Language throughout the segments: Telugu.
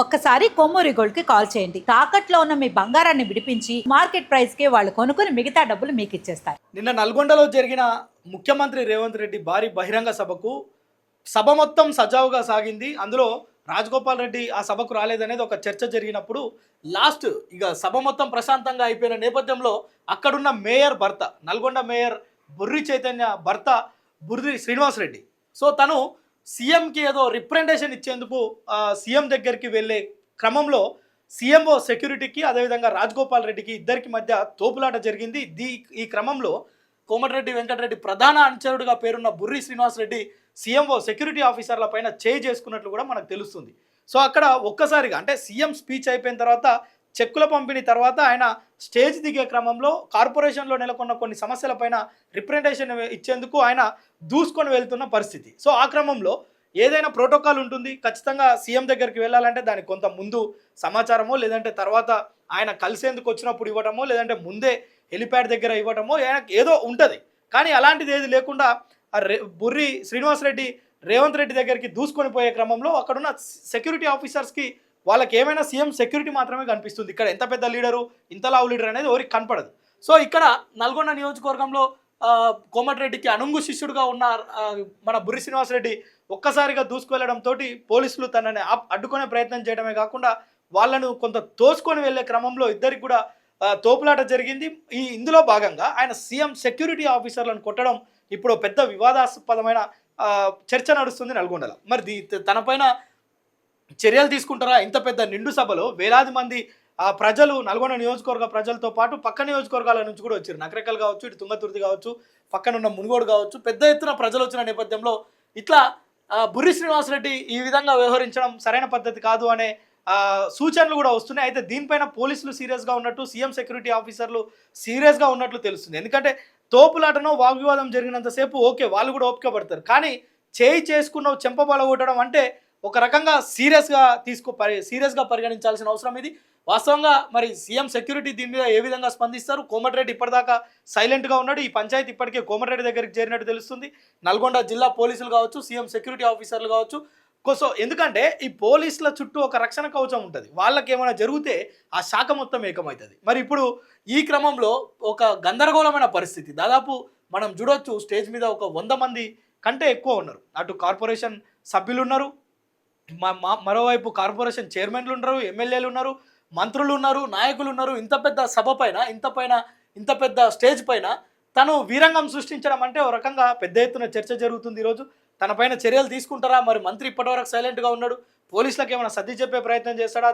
ఒక్కసారి కొమ్మూరి గోల్డ్ కి కాల్ చేయండి. తాకట్లో ఉన్న మీ బంగారాన్ని విడిపించి మార్కెట్ ప్రైస్ కి వాళ్ళు కొనుక్కుని మిగతా డబ్బులు మీకు ఇచ్చేస్తారు. నిన్న నల్గొండలో జరిగిన ముఖ్యమంత్రి రేవంత్ రెడ్డి భారీ బహిరంగ సభకు సభ మొత్తం సజావుగా సాగింది. అందులో రాజగోపాల్ రెడ్డి ఆ సభకు రాలేదనేది ఒక చర్చ జరిగినప్పుడు లాస్ట్ ఇక సభ మొత్తం ప్రశాంతంగా అయిపోయిన నేపథ్యంలో అక్కడున్న మేయర్ భర్త, నల్గొండ మేయర్ బుర్రి చైతన్య భర్త బుర్రి శ్రీనివాస్ రెడ్డి, సో తను సీఎంకి ఏదో రిప్రజెంటేషన్ ఇచ్చేందుకు సీఎం దగ్గరికి వెళ్ళే క్రమంలో సీఎంఓ సెక్యూరిటీకి అదేవిధంగా రాజగోపాల్ రెడ్డికి ఇద్దరికి మధ్య తోపులాట జరిగింది. ఈ క్రమంలో కోమటిరెడ్డి వెంకటరెడ్డి ప్రధాన అనుచరుడుగా పేరున్న బుర్రి శ్రీనివాస్ రెడ్డి సీఎంఓ సెక్యూరిటీ ఆఫీసర్ల పైన చేయి చేసుకున్నట్లు కూడా మనకు తెలుస్తుంది. సో అక్కడ ఒక్కసారిగా అంటే సీఎం స్పీచ్ అయిపోయిన తర్వాత చెక్కుల పంపిణీ తర్వాత ఆయన స్టేజ్ దిగే క్రమంలో కార్పొరేషన్లో నెలకొన్న కొన్ని సమస్యలపైన రిప్రజెంటేషన్ ఇచ్చేందుకు ఆయన దూసుకొని వెళ్తున్న పరిస్థితి. సో ఆ క్రమంలో ఏదైనా ప్రోటోకాల్ ఉంటుంది, ఖచ్చితంగా సీఎం దగ్గరికి వెళ్ళాలంటే దానికి కొంత ముందు సమాచారమో లేదంటే తర్వాత ఆయన కలిసేందుకు వచ్చినప్పుడు ఇవ్వటమో లేదంటే ముందే హెలిప్యాడ్ దగ్గర ఇవ్వటమో ఏదో ఉంటుంది. కానీ అలాంటిది ఏది లేకుండా బుర్రి శ్రీనివాస్ రెడ్డి రేవంత్ రెడ్డి దగ్గరికి దూసుకొని పోయే క్రమంలో అక్కడున్న సెక్యూరిటీ ఆఫీసర్స్కి వాళ్ళకి ఏమైనా సీఎం సెక్యూరిటీ మాత్రమే కనిపిస్తుంది. ఇక్కడ ఎంత పెద్ద లీడరు, ఇంత లావు లీడర్ అనేది ఎవరికి కనపడదు. సో ఇక్కడ నల్గొండ నియోజకవర్గంలో కోమటిరెడ్డికి అనుంగు శిష్యుడుగా ఉన్న మన బుర్రి శ్రీనివాస్ రెడ్డి ఒక్కసారిగా దూసుకువెళ్లడంతో పోలీసులు తనని అడ్డుకునే ప్రయత్నం చేయడమే కాకుండా వాళ్ళను కొంత తోసుకొని వెళ్లే క్రమంలో ఇద్దరికి కూడా తోపులాట జరిగింది. ఇందులో భాగంగా ఆయన సీఎం సెక్యూరిటీ ఆఫీసర్లను కొట్టడం ఇప్పుడు పెద్ద వివాదాస్పదమైన చర్చ నడుస్తుంది నల్గొండలో. మరి తనపైన చర్యలు తీసుకుంటారా? ఇంత పెద్ద నిండు సభలో వేలాది మంది ప్రజలు, నల్గొండ నియోజకవర్గ ప్రజలతో పాటు పక్క నియోజకవర్గాల నుంచి కూడా వచ్చారు. నకరేకల్ కావచ్చు, ఇటు తుంగతుర్తి కావచ్చు, పక్కనున్న మునుగోడు కావచ్చు, పెద్ద ఎత్తున ప్రజలు వచ్చిన నేపథ్యంలో ఇట్లా బుర్రి శ్రీనివాస్ రెడ్డి ఈ విధంగా వ్యవహరించడం సరైన పద్ధతి కాదు అనే సూచనలు కూడా వస్తున్నాయి. అయితే దీనిపైన పోలీసులు సీరియస్గా ఉన్నట్టు, సీఎం సెక్యూరిటీ ఆఫీసర్లు సీరియస్గా ఉన్నట్లు తెలుస్తుంది. ఎందుకంటే తోపులాటనో వాగ్వివాదం జరిగినంతసేపు ఓకే, వాళ్ళు కూడా ఓపిక పడతారు. కానీ చేయి చేసుకున్న చెంపబాల కొట్టడం అంటే ఒక రకంగా సీరియస్గా పరిగణించాల్సిన అవసరం ఇది. వాస్తవంగా మరి సీఎం సెక్యూరిటీ దీని మీద ఏ విధంగా స్పందిస్తారు? కోమటిరెడ్డి ఇప్పటిదాకా సైలెంట్గా ఉన్నాడు. ఈ పంచాయతీ ఇప్పటికే కోమటిరెడ్డి దగ్గరికి చేరినట్టు తెలుస్తుంది. నల్గొండ జిల్లా పోలీసులు కావచ్చు, సీఎం సెక్యూరిటీ ఆఫీసర్లు కావచ్చు. సో ఎందుకంటే ఈ పోలీసుల చుట్టూ ఒక రక్షణ కవచం ఉంటుంది. వాళ్ళకి ఏమైనా జరిగితే ఆ శాఖ మొత్తం ఏకమవుతుంది. మరి ఇప్పుడు ఈ క్రమంలో ఒక గందరగోళమైన పరిస్థితి. దాదాపు మనం చూడొచ్చు స్టేజ్ మీద ఒక 100 మంది కంటే ఎక్కువ ఉన్నారు. అటు కార్పొరేషన్ సభ్యులు ఉన్నారు, మరోవైపు కార్పొరేషన్ చైర్మన్లు ఉన్నారు, ఎమ్మెల్యేలు ఉన్నారు, మంత్రులు ఉన్నారు, నాయకులు ఉన్నారు. ఇంత పెద్ద సభ పైన ఇంత పెద్ద స్టేజ్ పైన తను వీరంగం సృష్టించడం అంటే ఒక రకంగా పెద్ద ఎత్తున చర్చ జరుగుతుంది ఈరోజు. తన పైన చర్యలు తీసుకుంటారా? మరి మంత్రి ఇప్పటివరకు సైలెంట్గా ఉన్నాడు. పోలీసులకు ఏమైనా సర్ది చెప్పే ప్రయత్నం చేస్తాడా?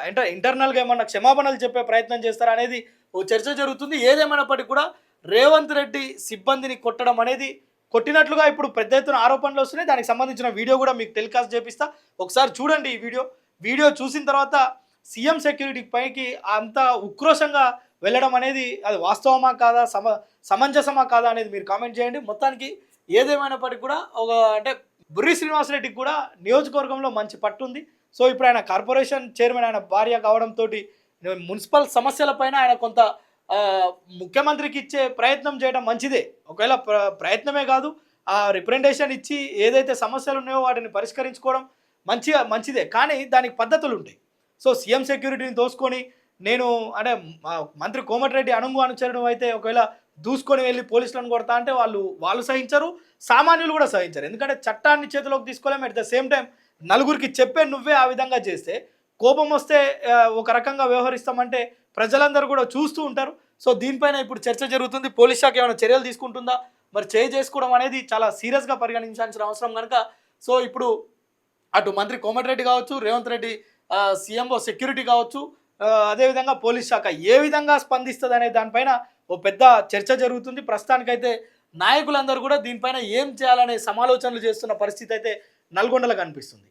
అంటే ఇంటర్నల్గా ఏమన్నా క్షమాపణలు చెప్పే ప్రయత్నం చేస్తారా అనేది ఓ చర్చ జరుగుతుంది. ఏదేమైనప్పటికీ కూడా రేవంత్ రెడ్డి సిబ్బందిని కొట్టడం అనేది కొట్టినట్లుగా ఇప్పుడు పెద్ద ఎత్తున ఆరోపణలు వస్తున్నాయి. దానికి సంబంధించిన వీడియో కూడా మీకు టెలికాస్ట్ చేపిస్తా, ఒకసారి చూడండి. ఈ వీడియో చూసిన తర్వాత సీఎం సెక్యూరిటీ పైకి అంత ఉక్రోషంగా వెళ్ళడం అనేది అది వాస్తవమా కాదా, సమంజసమా కాదా అనేది మీరు కామెంట్ చేయండి. మొత్తానికి ఏదేమైనప్పటికీ కూడా అంటే బుర్రి శ్రీనివాస్ రెడ్డికి కూడా నియోజకవర్గంలో మంచి పట్టు ఉంది. సో ఇప్పుడు ఆయన కార్పొరేషన్ చైర్మన్, ఆయన భార్య కావడంతో మున్సిపల్ సమస్యలపైన ఆయన కొంత ముఖ్యమంత్రికి ఇచ్చే ప్రయత్నం చేయడం మంచిదే. ఒకవేళ ప్రయత్నమే కాదు, ఆ రిప్రజెంటేషన్ ఇచ్చి ఏదైతే సమస్యలు ఉన్నాయో వాటిని పరిష్కరించుకోవడం మంచిదే. కానీ దానికి పద్ధతులు ఉంటాయి. సో సీఎం సెక్యూరిటీని దోసుకొని నేను అంటే మంత్రి కోమటిరెడ్డి అనుచరణ అయితే ఒకవేళ దూసుకొని వెళ్ళి పోలీసులను కొడతా అంటే వాళ్ళు సహించరు, సామాన్యులు కూడా సహించరు. ఎందుకంటే చట్టాన్ని చేతిలోకి తీసుకోలేము. అట్ ద సేమ్ టైం నలుగురికి చెప్పే నువ్వే ఆ విధంగా చేస్తే కోపం వస్తే ఒక రకంగా వ్యవహరిస్తామంటే ప్రజలందరూ కూడా చూస్తూ ఉంటారు. సో దీనిపైన ఇప్పుడు చర్చ జరుగుతుంది. పోలీస్ శాఖ ఏమైనా చర్యలు తీసుకుంటుందా? మరి చేసుకోవడం అనేది చాలా సీరియస్గా పరిగణించాల్సిన అవసరం కనుక సో ఇప్పుడు అటు మంత్రి కోమటిరెడ్డి కావచ్చు, రేవంత్ రెడ్డి సీఎంఓ సెక్యూరిటీ కావచ్చు, అదేవిధంగా పోలీస్ శాఖ ఏ విధంగా స్పందిస్తుంది అనే దానిపైన ఓ పెద్ద చర్చ జరుగుతుంది. ప్రస్తుతానికైతే నాయకులందరూ కూడా దీనిపైన ఏం చేయాలనే సమాలోచనలు చేస్తున్న పరిస్థితి అయితే నల్గొండలో కనిపిస్తుంది.